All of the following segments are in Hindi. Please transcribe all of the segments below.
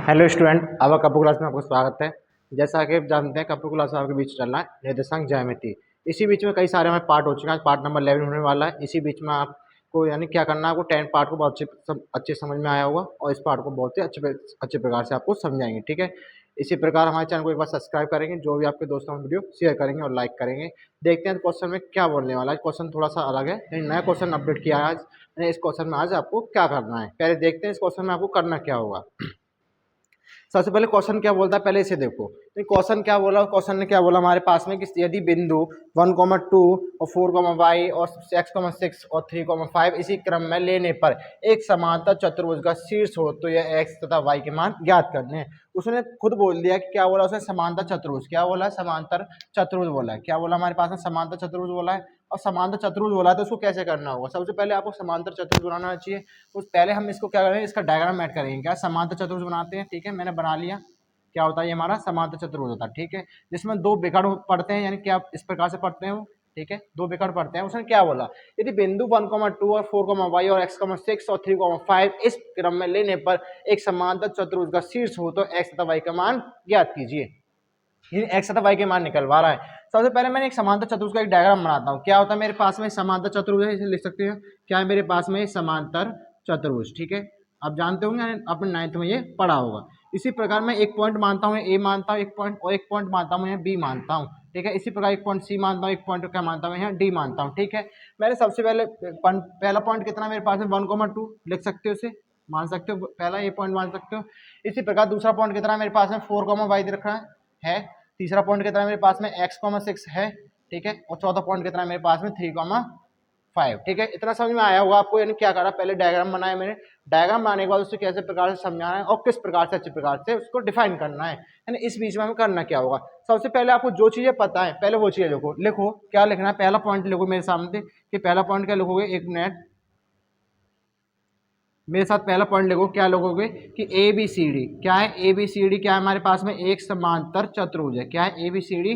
हेलो स्टूडेंट, अब कपू क्लास में आपका स्वागत है। जैसा कि आप जानते हैं, कपू क्लास आपके बीच चल रहा है निर्देशांक ज्यामिति। इसी बीच में कई सारे हमारे पार्ट हो चुके हैं। पार्ट नंबर 11 होने वाला है। इसी बीच में आपको यानी क्या करना है, आपको 10 पार्ट को बहुत अच्छे समझ में आया होगा और इस पार्ट को बहुत ही अच्छे प्रकार से आपको समझाएंगे। ठीक है, इसी प्रकार हमारे चैनल को एक बार सब्सक्राइब करेंगे, जो भी आपके दोस्तों में वीडियो शेयर करेंगे और लाइक करेंगे। देखते हैं क्वेश्चन में क्या बोलने वाला है। क्वेश्चन थोड़ा सा अलग है, नया क्वेश्चन अपडेट किया है आज। इस क्वेश्चन में आज आपको क्या करना है, पहले देखते हैं इस क्वेश्चन में आपको करना क्या होगा। सबसे पहले क्वेश्चन क्या बोलता है, पहले इसे देखो। तो क्वेश्चन क्या बोला, क्वेश्चन ने क्या बोला हमारे पास में कि यदि बिंदु 1,2 और 4,y और x,6 और 3,5 इसी क्रम में लेने पर एक समांतर चतुर्भुज का शीर्ष हो तो यह x तथा y के मान ज्ञात करने हैं। उसने खुद बोल दिया कि क्या बोला उसने, समांतर चतुर्भुज। क्या बोला, समांतर चतुर्भुज बोला है। क्या बोला हमारे पास में, समांतर चतुर्भुज बोला है। और समांतर चतुर्भुज बोला है तो उसको कैसे करना होगा। सबसे पहले आपको समांतर चतुर्भुज बनाना चाहिए। तो पहले हम इसको क्या करेंगे, इसका डायग्राम ऐड करेंगे। क्या समांतर चतुर्भुज बनाते हैं। ठीक है, मैंने बना लिया। क्या होता है, ये हमारा समांतर चतुर्भुज होता है। ठीक है, जिसमें दो विकर्ण पढ़ते हैं, यानी क्या इस प्रकार से पढ़ते हैं वो। ठीक है, दो विकर्ण पढ़ते हैं। उसने क्या बोला, यदि बिंदु 1,2 और 4,y और x,6 और 3,5 इस क्रम में लेने पर एक समांतर चतुर्भुज का शीर्ष हो तो x तथा y का मान ज्ञात कीजिए। एक्स तथा वाई के मान निकलवा रहा है। सबसे पहले मैंने एक समांतर चतुर्भुज का एक डायग्राम बनाता हूँ। क्या होता है मेरे पास में, समांतर चतुर्भुज है, इसे लिख सकते हैं। क्या है मेरे पास में, समांतर चतुर्भुज। ठीक है, आप जानते होंगे, अपने 9th में ये पढ़ा होगा। इसी प्रकार मैं एक पॉइंट मानता हूँ ए मानता हूँ, एक पॉइंट, और एक पॉइंट मानता हूँ बी मानता हूँ। ठीक है, इसी प्रकार एक पॉइंट सी मानता हूँ, एक पॉइंट क्या मानता हूँ डी मानता हूँ। ठीक है, मैंने सबसे पहले पहला पॉइंट कितना मेरे पास में 1,2 लिख सकते हो, उसे मान सकते हो, पहला ये पॉइंट मान सकते हो। इसी प्रकार दूसरा पॉइंट कितना मेरे पास में 4,y रख रहा है। तीसरा पॉइंट कितना है मेरे पास में x,6 है। ठीक है, और चौथा पॉइंट कितना है मेरे पास में 3,5। ठीक है, इतना समझ में आया होगा आपको। यानी क्या करा, पहले डायग्राम बनाया मैंने। डायग्राम बनाने के बाद उससे कैसे प्रकार से समझाना है और किस प्रकार से अच्छे प्रकार से उसको डिफाइन करना है। यानी इस बीच में हमें करना क्या होगा, सबसे पहले आपको जो चीजें पता है पहले वो चीजें लिखो। लिखो क्या लिखना है, पहला पॉइंट लिखो मेरे सामने कि पहला पॉइंट क्या लिखोगे, एक मिनट मेरे साथ पहला पॉइंट लिखो। क्या लिखोगे कि ए बी सी डी। क्या है, ए बी सी डी क्या है हमारे पास में, एक समांतर चतुर्भुज है। क्या है, ए बी सी डी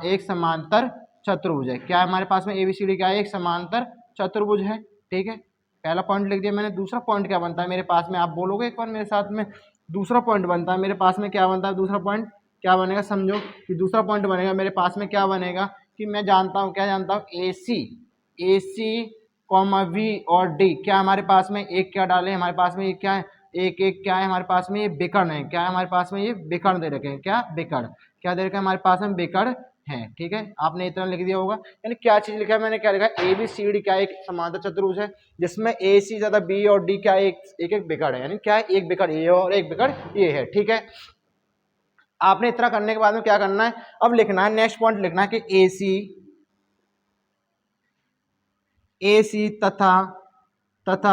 एक समांतर चतुर्भुज है। क्या है हमारे पास में, ए बी सी डी क्या है, एक समांतर चतुर्भुज है। ठीक है, पहला पॉइंट लिख दिया मैंने। दूसरा पॉइंट क्या बनता है मेरे पास में, आप बोलोगे एक बार मेरे साथ में। दूसरा पॉइंट बनता है मेरे पास में, क्या बनता है दूसरा पॉइंट, क्या बनेगा समझो कि दूसरा पॉइंट बनेगा मेरे पास में, क्या बनेगा कि मैं जानता हूँ, क्या जानता हूँ, ए सी कॉमा वी और डी। क्या हमारे पास में एक, क्या डाले हमारे पास में, ये क्या है, एक एक क्या है हमारे पास में, ये विकर्ण है। क्या है हमारे पास में, ये विकर्ण दे रखे हैं। क्या विकर्ण, क्या दे रखे हैं हमारे पास में, विकर्ण है। ठीक है, आपने इतना लिख दिया होगा। यानी क्या चीज लिखा है मैंने, क्या लिखा है, ए बी सी डी क्या एक समांतर चतुर्भुज है जिसमें ए सी ज्यादा बी और डी क्या एक एक विकर्ण है। यानी क्या है, एक विकर्ण ये और एक विकर्ण ये है। ठीक है, आपने इतना करने के बाद में क्या करना है, अब लिखना है नेक्स्ट पॉइंट लिखना है कि ए सी तथा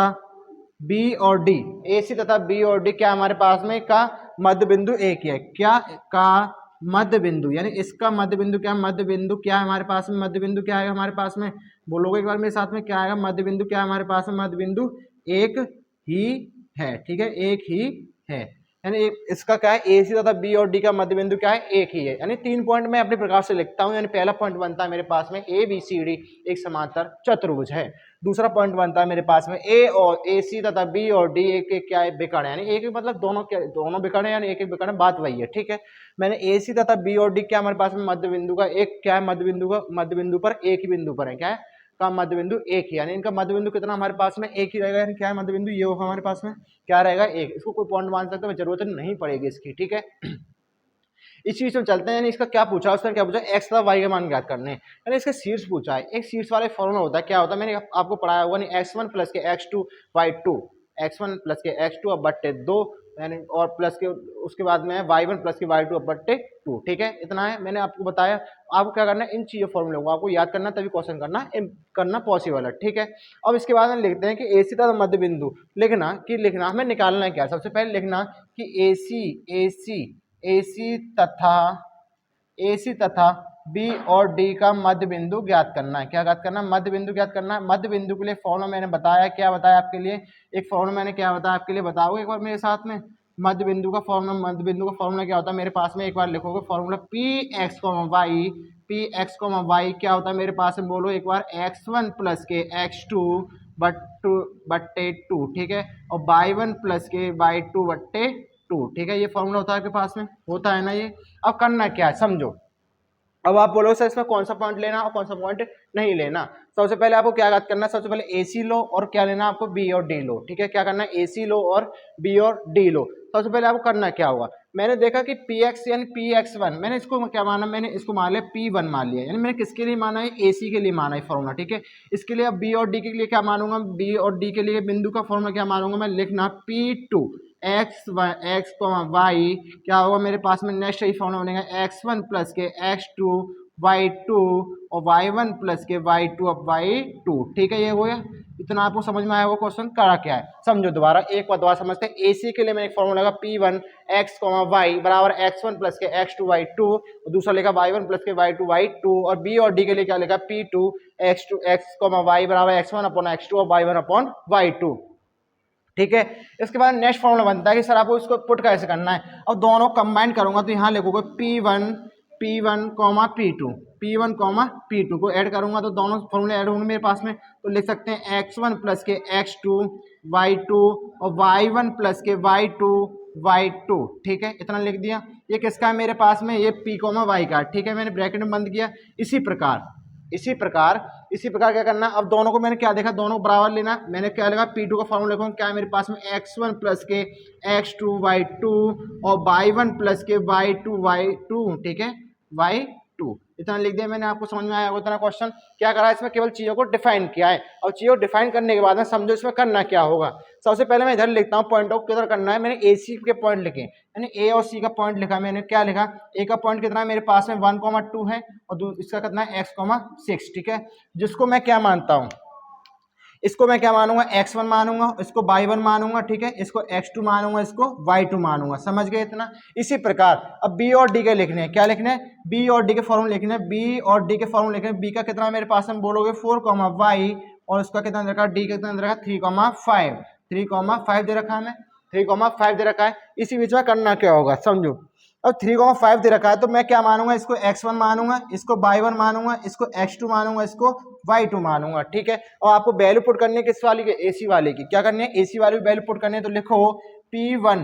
बी और डी, ए सी तथा बी और डी क्या हमारे पास में का मध्य बिंदु एक ही है। क्या का मध्य बिंदु, यानी इसका मध्य बिंदु क्या, मध्य बिंदु क्या है हमारे पास में, मध्य बिंदु क्या है हमारे पास में, बोलोगे एक बार मेरे साथ में, क्या आएगा मध्य बिंदु, क्या है हमारे पास में, मध्य बिंदु एक ही है। ठीक है, एक ही है। यानी इसका क्या है, ए सी तथा बी और डी का मध्य बिंदु क्या है, एक ही है। यानी 3 पॉइंट मैं अपने प्रकार से लिखता हूं। यानी पहला पॉइंट बनता है मेरे पास में ए बी सी डी एक समांतर चतुर्भुज है। दूसरा पॉइंट बनता है मेरे पास में ए और ए सी तथा बी और डी एक एक क्या है, विकर्ण है। यानी एक मतलब दोनों विकर्ण है, यानी एक एक विकर्ण, बात वही है। ठीक है, मैंने ए सी तथा बी और डी क्या हमारे पास में मध्य बिंदु का एक, क्या है मध्य बिंदु पर एक ही बिंदु पर है। क्या है का मध्य बिंदु एक ही, यानी इनका मध्य बिंदु कितना हमारे पास में एक ही रहेगा। यानी क्या है मध्य बिंदु, ये होगा हमारे पास में, क्या रहेगा एक। इसको कोई पॉइंट मान सकते हो, जरूरत नहीं पड़ेगी इसकी। ठीक है, इस चीज में चलते हैं। यानी इसका क्या पूछा, उसने क्या पूछा, एक्स तथा वाई के मान ज्ञात करने। यानी इसका शीर्ष पूछा है। एक शीर्ष वाले फॉर्मूला होता है, क्या होता है मैंने आपको पढ़ाया होगा, नहीं x1 प्लस के x2 y2, x1 प्लस के x2 अब बट्टे 2, यानी और प्लस के उसके बाद में है y1 प्लस के y2 अब बट्टे 2। ठीक है, इतना है मैंने आपको बताया। आपको क्या करना है, इन चीजों फॉर्मूले को आपको याद करना, तभी क्वेश्चन करना पॉसिबल है। ठीक है, अब इसके बाद में लिखते हैं कि ए सी तथा मध्य बिंदु लिखना हमें निकालना है। क्या सबसे पहले लिखना कि ए सी तथा बी और डी का मध्य बिंदु ज्ञात करना है। क्या ज्ञात करना है, मध्य बिंदु ज्ञात करना है। मध्य बिंदु के लिए फॉर्मूला मैंने बताया, क्या बताया आपके लिए, एक फॉर्मूला मैंने क्या बताया आपके लिए, बताओगे एक बार मेरे साथ में। मध्य बिंदु का फॉर्मूला क्या होता है मेरे पास में, एक बार लिखोगे formula P X comma Y क्या होता है मेरे पास में, बोलो एक बार, x1 प्लस के x2 बट्टे 2। ठीक है, और y1 प्लस के y2 बट्टे 2। टू। ठीक है, ये फॉर्मूला होता है आपके पास में, होता है ना ये। अब करना क्या है समझो। अब आप बोलो सर इसमें कौन सा पॉइंट लेना और कौन सा पॉइंट नहीं लेना। सबसे पहले आपको क्या याद करना है, सबसे पहले एसी लो और क्या लेना आपको, बी और डी लो। ठीक है, क्या करना है, एसी लो और बी और डी लो। सबसे पहले आपको करना क्या होगा, मैंने देखा कि पी एक्स यानी पी एक्स वन, मैंने इसको क्या माना, मैंने इसको मान लिया पी वन मान लिया, यानी मैंने किसके लिए माना है, एसी के लिए माना है फॉर्मूला। ठीक है, इसके लिए अब बी और डी के लिए क्या मानूंगा, बी और डी के लिए बिंदु का फॉर्मूला क्या मानूंगा मैं, लिखना पी टू एक्स वाई, क्या होगा मेरे पास में, नेक्स्ट यही फॉर्मूला बनेगा x one plus k x two y two और y one plus k y to अब वाई टू। ठीक है, ये हो गया, इतना आपको समझ में आया वो क्वेश्चन करा क्या है समझो। दोबारा एक बार दोबारा समझते हैं। एसी के लिए मैंने एक फॉर्मूला लगा पी वन एक्स वाई बराबर x one plus k x two y two, और दूसरा लिखा y one plus k y two y two, और बी और डी के लिए क्या लिखा पी टू एक्स वाई बराबर x one upon x two और y one upon y two. ठीक है, इसके बाद नेक्स्ट फॉर्मूला बनता है कि सर आपको इसको पुट कैसे करना है। अब दोनों कंबाइन करूंगा तो यहाँ लिखोगे P1 comma P2, P1 comma P2 को ऐड करूंगा तो दोनों फॉर्मूले ऐड होंगे मेरे पास में। तो लिख सकते हैं x1 प्लस के x2 y2 और y1 प्लस के y2 y2। ठीक है, इतना लिख दिया। ये किसका है मेरे पास में, ये P कॉमा वाई का। ठीक है, मैंने ब्रैकेट में बंद किया। इसी प्रकार क्या करना, अब दोनों को मैंने क्या देखा, दोनों बराबर लेना। मैंने क्या लगा, P2 का फॉर्मूला लिखूंगा क्या है मेरे पास में, x1 प्लस के x2 y2 और y1 प्लस के y2 y2। ठीक है, y2 इतना लिख दिया मैंने। आपको समझ में आया उतना क्वेश्चन क्या करा है, इसमें केवल चीजों को डिफाइन किया है। और चीजों को डिफाइन करने के बाद में समझो इसमें करना क्या होगा। सबसे पहले मैं इधर लिखता हूँ पॉइंट ऑफ किधर करना है, मैंने ए सी के पॉइंट लिखे, यानी ए और सी का पॉइंट लिखा। मैंने क्या लिखा, ए का पॉइंट कितना है मेरे पास में 1,2 है और इसका कितना है x,6। ठीक है, जिसको मैं क्या मानता हूँ, इसको मैं क्या मानूंगा, x1 मानूंगा, इसको y1 मानूंगा। ठीक है, इसको x2 मानूंगा, इसको y2 मानूंगा। समझ गए इतना। इसी प्रकार अब b और d के लिखने हैं, क्या लिखने हैं, b और d के फॉर्मूले लिखने हैं, b और d के फॉर्मूले लिखने हैं। b का कितना मेरे पास में बोलोगे 4,y और उसका कितना दे रखा, d का कितना दे रखा 3,5, 3,5 दे रखा है, हमें 3,5 दे रखा है। इसी बीच में करना क्या होगा समझो। अब 3,5 दे रखा है तो मैं क्या मानूंगा, इसको x1 मानूंगा, इसको y1 मानूंगा, इसको x2 मानूंगा, इसको y2 मानूंगा। ठीक है, और आपको वैल्यू पुट करनी है किस वाली की, एसी वाले की। क्या करनी है, एसी वाली वैल्यू पुट करनी है। तो लिखो P1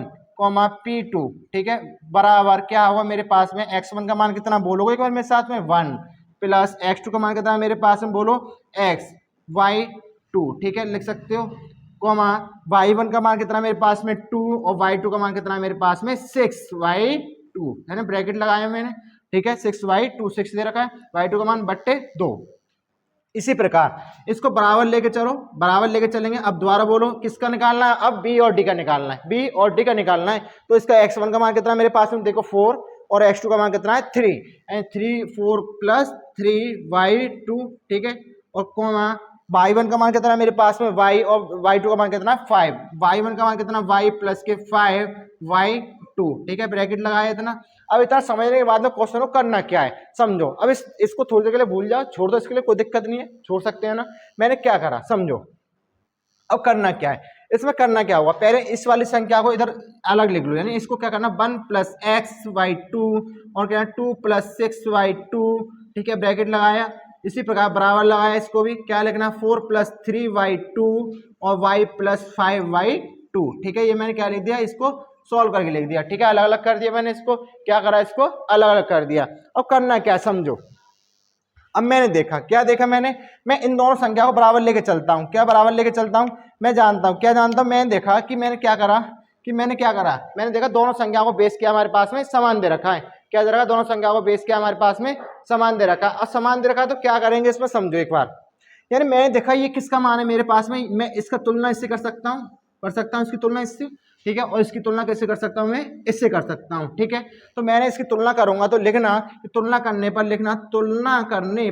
P2। ठीक है, बराबर क्या होगा मेरे पास में, x1 का मान कितना बोलोगे एक बार मेरे साथ में 1 प्लस x2 का मान कितना मेरे पास में बोलो x y2। ठीक है, लिख सकते हो, कॉमा y1 का मान कितना मेरे पास में 2 और y2 का मान कितना मेरे पास में 6y2 है ना, ब्रैकेट लगाया मैंने। ठीक है, 6y2 6 दे रखा है, y2 का मान बट्टे 2। इसी प्रकार इसको बराबर लेके चलो, बराबर लेके चलेंगे। अब दोबारा बोलो किसका निकालना है, अब बी और डी का निकालना है, बी और डी का निकालना है। तो इसका x1 का मान कितना मेरे पास में देखो 4 और x2 का मान कितना है 3, एंड 3 4 प्लस 3y2। ठीक है, और कॉमा y1 का मान कितना है मेरे पास में y और y2 का मान कितना है 5, y1 का मान कितना y प्लस के 5y2। ठीक है, ब्रैकेट लगाया इतना। अब इतना समझने के बाद में क्वेश्चन को करना क्या है समझो। अब इसको थोड़ी देर के लिए भूल जाओ, छोड़ दो, इसके लिए कोई दिक्कत नहीं है, छोड़ सकते हैं ना। मैंने क्या करा समझो। अब करना क्या है, इसमें करना क्या होगा, पहले इस वाली संख्या को इधर अलग लिख लो, यानी इसको क्या करना 1 प्लस एक्स वाई टू और क्या 2 प्लस 6y2। ठीक है, ब्रैकेट लगाया। इसी प्रकार बराबर लगाया, इसको भी क्या लिखना 4 प्लस 3y2 और y प्लस 5y2। ठीक है, ये मैंने क्या लिख दिया, इसको सॉल्व करके लिख दिया। ठीक है, अलग अलग कर दिया मैंने, इसको क्या करा, इसको अलग अलग कर दिया। अब करना क्या समझो। अब मैंने देखा, क्या देखा मैंने, मैं इन दोनों संख्या को बराबर लेके चलता हूं। क्या बराबर लेके चलता हूं, मैं जानता हूं, क्या जानता हूं, मैंने देखा कि मैंने क्या करा, मैंने देखा दोनों संख्या को बेस किया हमारे पास में समान दे रखा है। क्या दे रखा, दोनों संख्या को बेस किया हमारे पास में समान दे रखा है। और समान दे रखा है तो क्या करेंगे इसमें समझो एक बार। यानी मैंने देखा ये किसका मान है मेरे पास में, मैं इसका तुलना इससे कर सकता हूँ इसकी तुलना इससे। ठीक है, और इसकी तुलना कैसे कर सकता हूँ, मैं इससे कर सकता हूँ। ठीक है, तो मैंने इसकी तुलना करूंगा तो लिखना तुलना करने पर, लिखना तुलना करने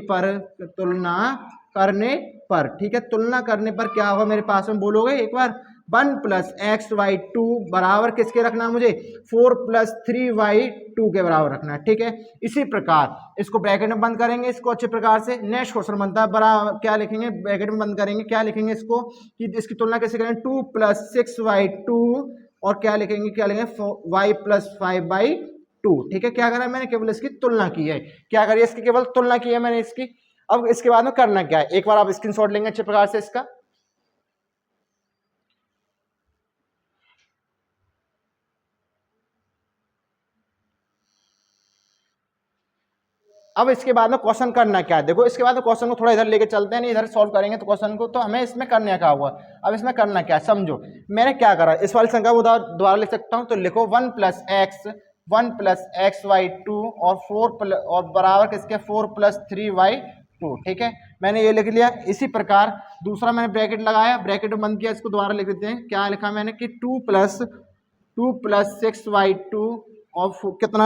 पर। ठीक है, तुलना करने पर क्या होगा मेरे पास में बोलोगे एक बार, 1 प्लस एक्स वाई टू बराबर किसके रखना है मुझे, 4 प्लस 3y2 के बराबर रखना है। ठीक है, इसी प्रकार इसको ब्रैकेट में बंद करेंगे इसको अच्छे प्रकार से। नेक्स्ट क्वेश्चन बनता है बराबर, क्या लिखेंगे, ब्रैकेट में बंद करेंगे, क्या लिखेंगे इसको कि इसकी तुलना कैसे करेंगे, 2 प्लस 6y2 और क्या लिखेंगे y प्लस 5/2। ठीक है, क्या करा मैंने, केवल इसकी तुलना की है। क्या करिए, इसकी केवल तुलना की है मैंने इसकी। अब इसके बाद में करना क्या है, एक बार आप स्क्रीनशॉट लेंगे अच्छे प्रकार से इसका। अब इसके बाद में क्वेश्चन करना क्या है, देखो इसके बाद में क्वेश्चन को थोड़ा इधर लेके चलते हैं, नहीं इधर सॉल्व करेंगे तो क्वेश्चन को, तो हमें इसमें करना क्या हुआ। अब इसमें करना क्या है समझो, मैंने क्या करा, इस वाली संख्या को दोबारा लिख सकता हूँ, तो लिखो 1 प्लस एक्स वाई 2 और 4 और बराबर किसके 4 प्लस 3y2, ठीक है मैंने ये लिख लिया। इसी प्रकार दूसरा मैंने ब्रैकेट लगाया, ब्रैकेट बंद किया, इसको दोबारा लिख देते हैं, क्या लिखा मैंने कि 2 प्लस 6y2 और कितना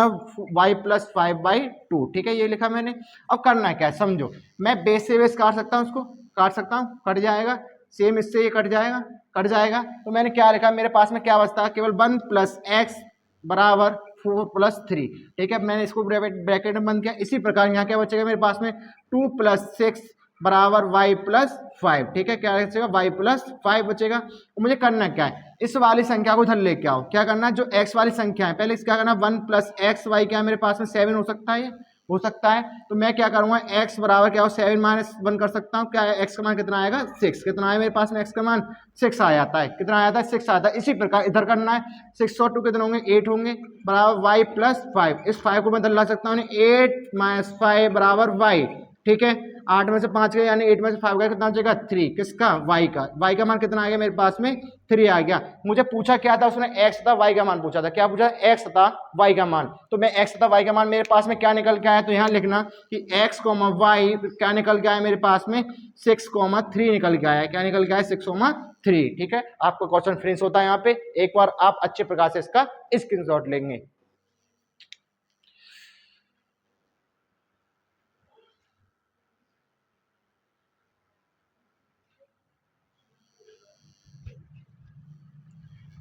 y प्लस 5/2, ठीक है ये लिखा मैंने। अब करना क्या है समझो, मैं बेस से बेस काट सकता हूँ, उसको काट सकता हूँ, कट जाएगा, सेम इससे ये कट जाएगा, तो मैंने क्या लिखा, मेरे पास में क्या बचता है, केवल 1 प्लस एक्स बराबर 4 प्लस 3, ठीक है मैंने इसको ब्रैकेट में बंद किया। इसी प्रकार यहाँ क्या बचेगा मेरे पास में 2 प्लस 6 बराबर y प्लस 5, ठीक है क्या बचेगा y प्लस 5 बचेगा। मुझे करना क्या है, इस वाली संख्या को इधर लेके आओ, क्या करना है, जो x वाली संख्या है पहले क्या करना, 1 प्लस एक्स वाई क्या है मेरे पास में 7 हो सकता है, हो सकता है, तो मैं क्या करूंगा x बराबर क्या हो 7 माइनस 1 कर सकता हूँ, क्या है x का मान कितना आएगा 6, कितना आया मेरे पास में x का मान 6 आ जाता है, कितना आ जाता है 6 आता है। इसी प्रकार इधर करना है, 6 और 2 कितने होंगे 8 होंगे, बराबर y प्लस 5, इस 5 को मैं इधर ला सकता हूँ 8 माइनस 5 बराबर y, ठीक है 8 में से 5 गया यानी 8 में से 5 गया, कितना बचेगा 3, किसका y का मान कितना आ गया मेरे पास में 3 आ गया। मुझे पूछा क्या था उसने, x तथा y का मान पूछा था, क्या पूछा x तथा y का मान, तो मैं x तथा y का मान मेरे पास में क्या निकल के आया, तो यहाँ लिखना कि x, y क्या निकल के आया मेरे पास में 6,3 निकल के आया, क्या निकल के आया 6,3, ठीक है आपका क्वेश्चन फिनिश होता है यहाँ पे। एक बार आप अच्छे प्रकार से इसका स्क्रीनशॉट लेंगे।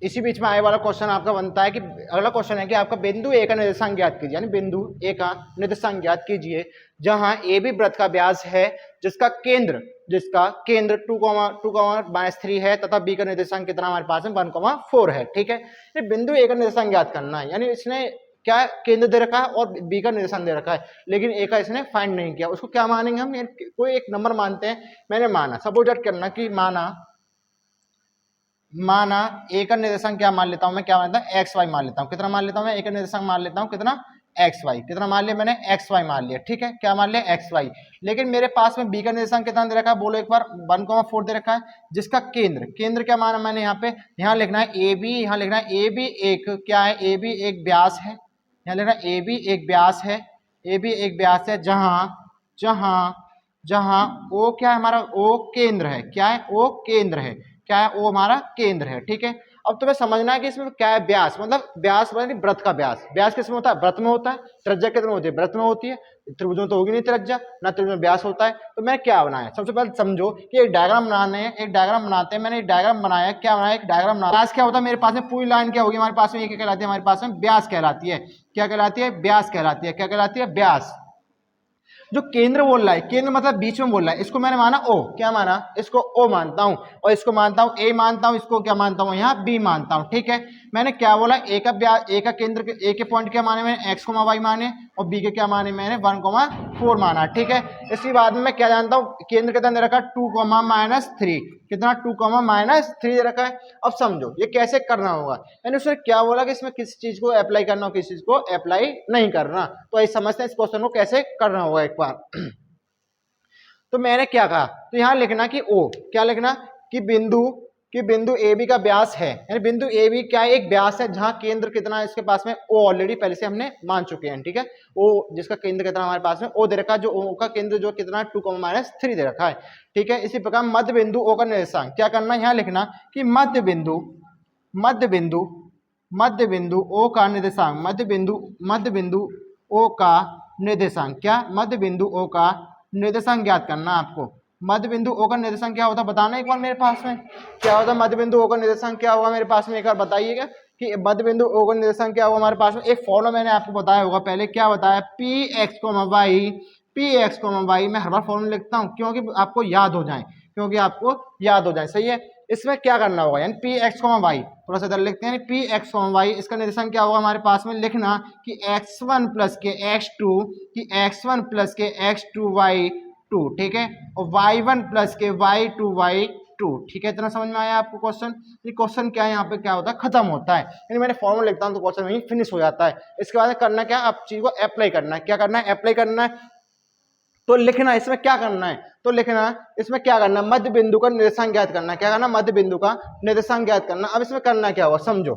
इसी बीच में आए वाला क्वेश्चन आपका बनता है कि अगला क्वेश्चन है कि आपका बिंदु ए का निर्देशांक ज्ञात कीजिए, यानी बिंदु ए का निर्देशांक ज्ञात कीजिए जहां ए बी वृत्त का व्यास है, जिसका केंद्र 2,3 है तथा बी का निर्देशांक कितना हमारे पास है 1,4 है, ठीक है। ये बिंदु ए का निर्देशांक ज्ञात करना है, यानी इसने क्या केंद्र दे रखा है और बी का निर्देशांक दे रखा है, लेकिन ए का इसने फाइंड नहीं किया। उसको क्या मानेंगे हम, कोई एक नंबर मानते हैं, मैंने माना सपोज करना कि माना ए का निर्देशांक क्या मान लेता हूं मैं, क्या मानता हूं एक्स वाई मान लेता हूं, कितना मान लेता हूं मैं, ए का निर्देशांक मान लेता हूं कितना एक्स वाई, कितना मान लिया मैंने एक्स वाई मान लिया, ठीक है क्या मान लिया एक्स वाई। लेकिन मेरे पास में बी का निर्देशांक कितना दे रखा है, बोलो एक बार 1,4 दे रखा है, जिसका केंद्र क्या माना मैंने यहाँ पे, यहाँ लिखना है ए बी, यहाँ लिखना है ए बी एक क्या है, ए बी एक व्यास है, यहाँ लिखना है ए बी एक व्यास है, ए बी एक व्यास है जहां ओ क्या है हमारा ओ केंद्र है, क्या है ओ केंद्र है, क्या है वो हमारा केंद्र है, ठीक है। अब तुम्हें समझना है कि इसमें क्या है व्यास, मतलब व्यास मतलब वृत्त का व्यास, व्यास किसमें होता है वृत्त में होता है, त्रिज्या कितनी होती है वृत्त में होती है, त्रिभुज में तो होगी नहीं त्रिज्या, ना त्रिभुज में व्यास होता है। तो मैं क्या बनाया, सबसे पहले समझो कि एक डायग्राम बनाते हैं, मैंने एक डायग्राम बनाया, क्या बनाया एक डायग्राम बनाया, व्यास क्या होता है मेरे पास में, पूरी लाइन क्या होगी हमारे पास में, ये क्या कहलाती है हमारे पास में व्यास कहलाती है, क्या कहलाती है व्यास कहलाती है, क्या कहलाती है व्यास। जो केंद्र बोल रहा है, केंद्र मतलब बीच में बोल रहा है, इसको मैंने माना ओ, क्या माना इसको ओ मानता हूं, और इसको मानता हूं ए मानता हूं, इसको क्या मानता हूं यहाँ बी मानता हूं, ठीक है। मैंने क्या बोला ए का केंद्र ए के पॉइंट क्या माने मैंने एक्स वाई माने, और बी के क्या माने मैंने 1,4 माना, ठीक है। इसके बाद में मैं क्या जानता हूँ केंद्र कितना दे रखा है 2,-3, कितना 2,-3 दे रखा है। अब समझो ये कैसे करना होगा, मैंने उसने क्या बोला कि इसमें किस चीज को अप्लाई करना हो, किस चीज को अप्लाई नहीं करना, तो ये समझते हैं इस क्वेश्चन को कैसे करना होगा एक बार। तो मैंने क्या कहा, तो यहां लिखना कि ओ, क्या लिखना कि बिंदु ए बी का व्यास है, यानी बिंदु ए बी क्या एक व्यास है जहां केंद्र कितना है इसके पास में ओ, ऑलरेडी पहले से हमने मान चुके हैं, ठीक है। ओ जिसका केंद्र कितना हमारे पास में ओ दे रखा है, जो ओ का केंद्र जो कितना 2,-3 दे रखा है, ठीक है। इसी प्रकार मध्य बिंदु ओ का निर्देशांक क्या करना है, यहाँ लिखना कि मध्य बिंदु ओ का निर्देशांक, मध्य बिंदु ओ का निर्देशांक, क्या मध्य बिंदु ओ का निर्देशांक ज्ञात करना आपको। मध्य बिंदु ओ का निर्देशांक क्या होता है बताना एक बार मेरे पास में, क्या होता है मध्य बिंदु ओ का निर्देशांक क्या होगा मेरे पास में, एक बार बताइएगा कि मध्य बिंदु ओ का निर्देशांक क्या होगा हमारे पास में। एक फॉर्मूला मैंने आपको बताया होगा पहले, क्या बताया पी एक्स वाई, मैं हर बार फॉर्मूला लिखता हूँ क्योंकि आपको याद हो जाए, सही है। इसमें क्या करना होगा, यानी पी एक्स वाई, थोड़ा सा इधर लिखते हैं पी एक्स वाई, इसका निर्देशांक क्या होगा हमारे पास में, लिखना कि x1 प्लस के x2 y2, ठीक है, और y1 प्लस के y2, ठीक है। इतना समझ में आया आपको क्वेश्चन, ये क्वेश्चन क्या है यहाँ पे क्या होता है खत्म होता है, यानी मैंने फॉर्मूला लिखता हूँ तो क्वेश्चन वहीं फिनिश हो जाता है। इसके बाद करना क्या, आप चीज को अप्लाई करना है, क्या करना है अप्लाई करना है। तो लिखना इसमें क्या करना है, तो लिखना इसमें क्या करना, मध्य बिंदु का निर्देशांक ज्ञात करना, क्या करना, मध्य बिंदु का निर्देशांक ज्ञात करना। अब इसमें करना क्या होगा समझो,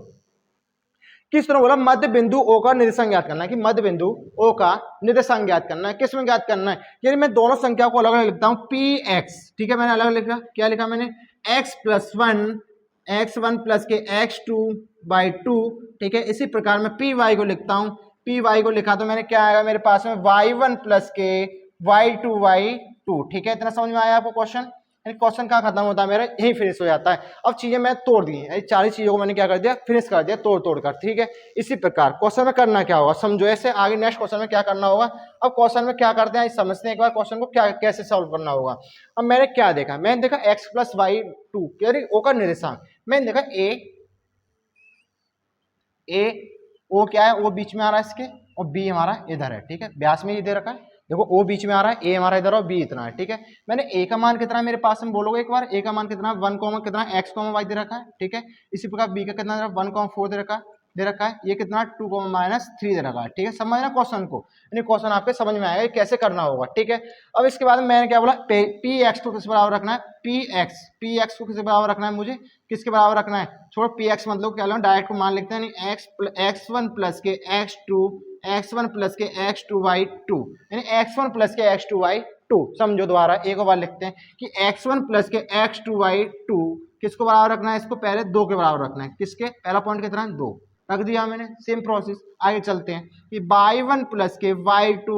किस तरह बोला, मध्य बिंदु ओ का निर्देशांक ज्ञात करना है, कि मध्य बिंदु ओ का निर्देशांक ज्ञात करना है, किस में ज्ञात करना है, यानी मैं दोनों संख्या को अलग अलग लिखता हूं, पी एक्स, ठीक है, मैंने अलग अलग लिखा, क्या लिखा मैंने, x plus one, x one plus k x two by two, ठीक है, इसी प्रकार मैं पी वाई को लिखता हूं, पी वाई को लिखा तो मैंने क्या आएगा मेरे पास में, Y one plus k y two, ठीक है, इतना समझ में आया आपको क्वेश्चन, क्वेश्चन कहाँ खत्म होता है मेरा, यही फिनिश हो जाता है। अब चीजें मैं तोड़ दी, चार चीजों को मैंने क्या कर दिया, फिनिश कर दिया तोड़ कर, ठीक है। इसी प्रकार क्वेश्चन में करना क्या होगा समझो, ऐसे आगे नेक्स्ट क्वेश्चन में क्या करना होगा। अब क्वेश्चन में क्या करते हैं समझते हैं एक बार, क्वेश्चन को क्या कैसे सॉल्व करना होगा। अब मैंने क्या देखा, मैंने देखा एक्स प्लस वाई टू, ओ का निर्देशांक, मैंने देखा ए ओ क्या है, ओ बीच में आ रहा है इसके, और बी हमारा इधर है, ठीक है, व्यास में ये दे रखा है, देखो ओ बीच में आ रहा है, ए हमारा इधर और बी इतना है, ठीक है। मैंने ए का मान कितना है मेरे पास में बोलोगे एक बार, ए का मान कितना, 1 कितना, एक्स वाई दे रखा है, ठीक है। इसी प्रकार बी का कितना 1,4 दे रखा है, ये कितना 2,-3 दे रखा है, ठीक है। समझना क्वेश्चन को, यानी क्वेश्चन आपके समझ में आएगा कैसे करना होगा, ठीक है। अब इसके बाद मैंने क्या बोला, पी एक्स को किस बराबर रखना है, पी एक्स को किस बराबर रखना है, मुझे किसके बराबर रखना है, छोड़ो पी एक्स मतलब क्या, डायरेक्ट को मान लिखते हैं, एक्स वन प्लस के x1 प्लस के x2 बाई टू, यानी x1 प्लस के x2 बाई टू। समझो दोबारा एक बार लिखते हैं कि x1 प्लस के x2 बाई टू किसको बराबर रखना है, इसको पहले 2 के बराबर रखना है, किसके, पहला पॉइंट कितना है 2 रख दिया मैंने। सेम प्रोसेस आगे चलते हैं कि y1 प्लस के y2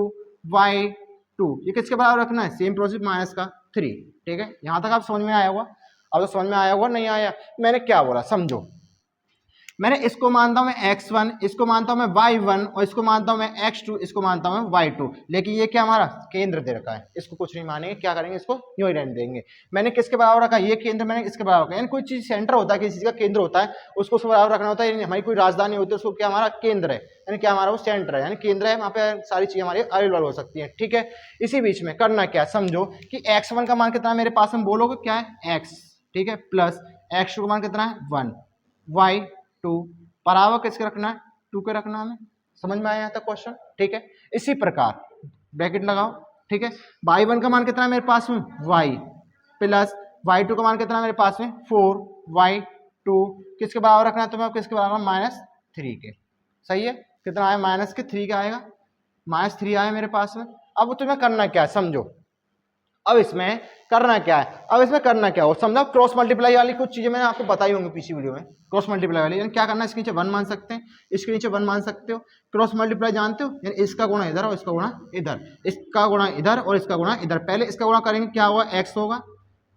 ये किसके बराबर रखना है, सेम प्रोसेस माइनस का 3, ठीक है। यहां तक आप समझ में आया होगा, अब तो समझ में आया होगा, नहीं आया मैंने क्या बोला समझो, मैंने इसको मानता हूं मैं x1, इसको मानता हूं मैं y1, और इसको मानता हूं मैं x2, इसको मानता हूं मैं y2, लेकिन ये क्या हमारा केंद्र दे रखा है, इसको कुछ नहीं मानेंगे, क्या करेंगे, इसको यूं ही रहने देंगे। मैंने किसके बराबर रखा, ये केंद्र मैंने इसके बराबर रखा, यानी कोई चीज सेंटर होता है, किसी चीज का केंद्र होता है, उसको उसके बराबर रखना होता है, हमारी कोई राजधानी होती है, उसको क्या हमारा केंद्र है, यानी क्या हमारा वो सेंटर है, यानी केंद्र है, वहां पे सारी चीजें हमारी अवेलेबल हो सकती है, ठीक है। इसी बीच में करना क्या समझो कि x1 का मान कितना मेरे पास में बोलोगे, क्या है x, ठीक है, प्लस x2 का मान कितना है 1, y2 बराबर किसके रखना है, 2 के रखना हमें, समझ में आया यहाँ तक क्वेश्चन, ठीक है। इसी प्रकार ब्रैकेट लगाओ, ठीक है, y1 का मान कितना है मेरे पास में y प्लस y2 का मान कितना है मेरे पास में 4, y2 किसके बराबर रखना है तुम्हें, किसके बराबर -3 के, सही है, कितना आया -3 का आएगा, -3 आया मेरे पास में। अब तुम्हें करना क्या है समझो, अब इसमें करना क्या है, अब इसमें करना क्या हो समझो, क्रॉस मल्टीप्लाई वाली कुछ चीजें मैंने आपको बताई होंगी पिछली वीडियो में, क्रॉस मल्टीप्लाई वाली, यानी क्या करना है, इसके नीचे 1 मान सकते हैं, इसके नीचे 1 मान सकते हो, क्रॉस मल्टीप्लाई जानते हो, यानी इसका गुणा इधर और इसका गुणा इधर, इसका गुणा इधर और इसका गुणा इधर, पहले इसका गुणा करेंगे क्या होगा, x होगा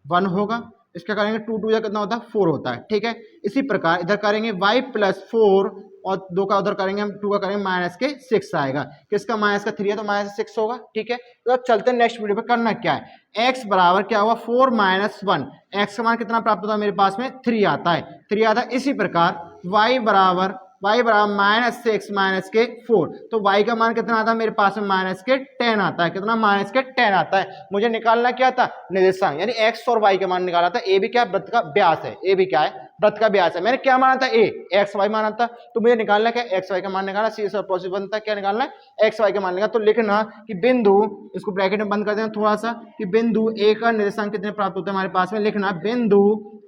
1 होगा, इसका करेंगे 2 या कितना होता है 4 होता है, ठीक है। इसी प्रकार इधर करेंगे y प्लस 4 और 2 का उधर करेंगे हम 2 का करेंगे -6 आएगा, किसका -3 है तो -6 होगा, ठीक है। तो अब चलते हैं नेक्स्ट वीडियो पे, करना क्या है, x बराबर क्या होगा 4 - 1, x का मान कितना प्राप्त होता है मेरे पास में 3 आता है, 3 आता है। इसी प्रकार y बराबर -6 के 4, तो y का मान कितना आता है मेरे पास में -10 आता है, कितना -10 आता है। मुझे निकालना क्या था, निर्देशांक, यानी x और y का मान निकाला था, a भी क्या वृत्त का व्यास है, a भी क्या है वृत्त का व्यास है, मैंने क्या माना था a x y माना था, तो मुझे निकालना क्या x y का मान निकालना, सीधा प्रोसेस बनता है, क्या निकालना है x y का मान निकालना। तो लिखना कि बिंदु, इसको ब्रैकेट में बंद कर देना थोड़ा सा, कि बिंदु a का निर्देशांक कितने प्राप्त होते हैं हमारे पास में, लिखना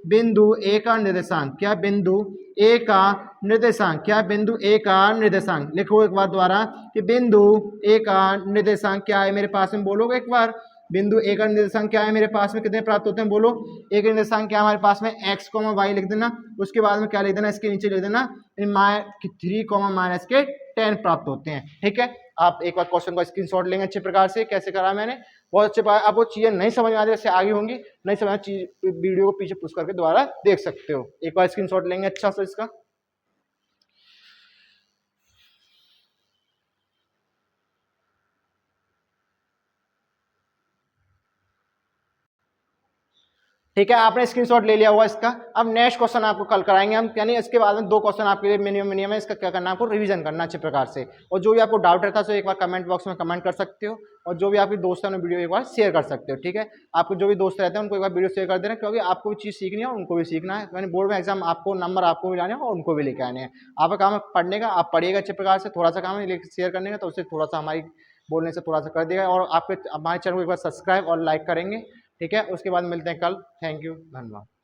बिंदु a का निर्देशांक, क्या बिंदु a का निर्देशांक, क्या बिंदु a का निर्देशांक, लिखो एक बार द्वारा कि बिंदु a का निर्देशांक क्या है मेरे पास में, बोलोगे एक बार, बिंदु a का निर्देशांक क्या है मेरे पास में, कितने प्राप्त होते हैं बोलो, a का निर्देशांक क्या हमारे पास में x, y लिख देना, उसके बाद में क्या लिख देना, इसके नीचे लिख देना 3, -10 प्राप्त होते हैं, ठीक है। आप एक बार क्वेश्चन का स्क्रीनशॉट लेंगे अच्छे प्रकार से, कैसे करा मैंने, बहुत अच्छे प्रकार, आपको चीजें नहीं समझ में आ रही वैसे आगे होंगी, नहीं समझ चीज वीडियो को पीछे पुश करके दोबारा देख सकते हो, एक बार स्क्रीनशॉट लेंगे अच्छा से इसका। ठीक है, आपने स्क्रीनशॉट ले लिया हुआ इसका। अब नेक्स्ट क्वेश्चन आपको कल कराएंगे हम, यानी इसके बाद में 2 क्वेश्चन आपके लिए मिनिमम है, इसका क्या करना है आपको रिवीजन करना अच्छे प्रकार से, और जो भी आपको डाउट रहता है तो एक बार कमेंट बॉक्स में कमेंट कर सकते हो, और जो भी आपके दोस्त हैं वीडियो एक बार शेयर कर सकते हो, ठीक है। आपको जो भी दोस्त रहते हैं उनको एक बार वीडियो शेयर कर देना, क्योंकि आपको भी चीज़ सीखनी है और उनको भी सीखना है, यानी बोर्ड में एग्जाम आपको नंबर आपको भी लाने हैं और उनको भी लेके आने हैं। आपका काम है पढ़ने का, आप पढ़िएगा अच्छे प्रकार से, थोड़ा सा काम है शेयर करने का, तो उससे थोड़ा सा हमारी बोलने से थोड़ा सा कर दिएगा, और आपके हमारे चैनल को एक बार सब्सक्राइब और लाइक करेंगे। ठीक है, उसके बाद मिलते हैं कल। थैंक यू, धन्यवाद।